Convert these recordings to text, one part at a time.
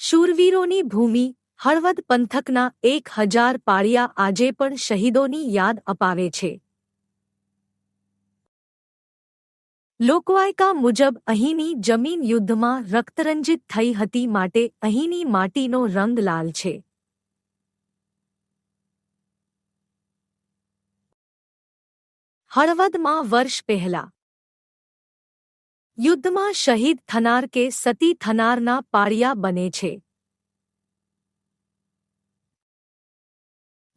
શૂરવીરોની ભૂમિ હળવદ પંથકના 1000 પાળિયા આજે પણ શહીદોની યાદ અપાવે છે. લોકવાયકા મુજબ અહીંની જમીન યુદ્ધમાં રક્તરંજિત થઈ હતી, માટે અહીંની માટીનો રંગ લાલ છે. હળવદમાં વર્ષ પહેલા યુદ્ધમાં શહીદ થનાર કે સતી થનારના પાળિયા બને છે.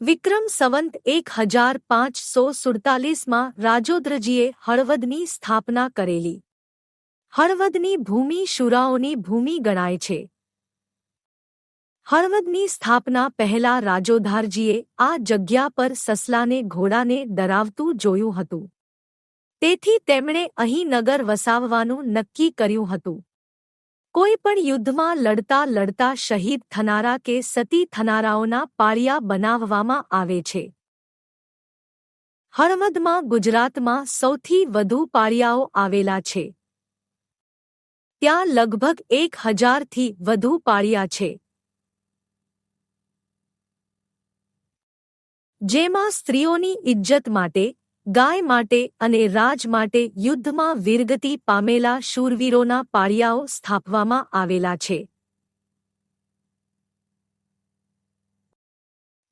વિક્રમ સંવત 1547માં રાજોદ્રજીએ હળવદની સ્થાપના કરેલી. હળવદની ભૂમિ શુરાઓની ભૂમિ ગણાય છે. હળવદની સ્થાપના પહેલા રાજોધારજીએ આ જગ્યા પર સસલાને ઘોડાને ડરાવતું જોયું હતું. તેથી તેમણે અહીં નગર વસાવવાનું નક્કી કર્યું હતું. કોઈ પણ યુદ્ધમાં લડતા શહીદ થનારા કે સતી થનારાઓના પાળિયા બનાવવામાં આવે છે. હળવદમાં ગુજરાતમાં સૌથી વધુ પાળિયાઓ આવેલા છે. ત્યાં લગભગ 1000થી વધુ પાળિયા છે. જેમાં સ્ત્રીઓની ઇજ્જત માટે, ગાય માટે અને રાજ માટે યુદ્ધમાં વીરગતિ પામેલા શૂરવીરોના પાળિયાઓ સ્થાપવામાં આવેલા છે.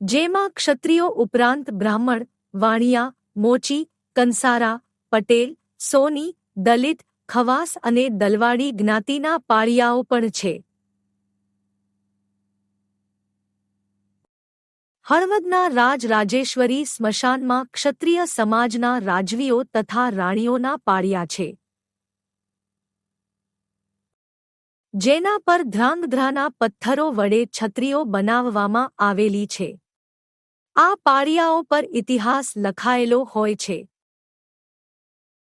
જેમાં ક્ષત્રિયો ઉપરાંત બ્રાહ્મણ, વાણિયા, મોચી, કંસારા, પટેલ, સોની, દલિત, ખવાસ અને દલવાડી જ્ઞાતિના પાળિયાઓ પણ છે. હળવદના રાજરાજેશ્વરી સ્મશાનમાં ક્ષત્રિય સમાજના રાજવીઓ તથા રાણીઓના પાળિયા છે. જેના પર ધ્રાંગધ્રાના પથ્થરો વડે છત્રીઓ બનાવવામાં આવેલી છે. આ પાળિયાઓ પર ઇતિહાસ લખાયેલો હોય છે.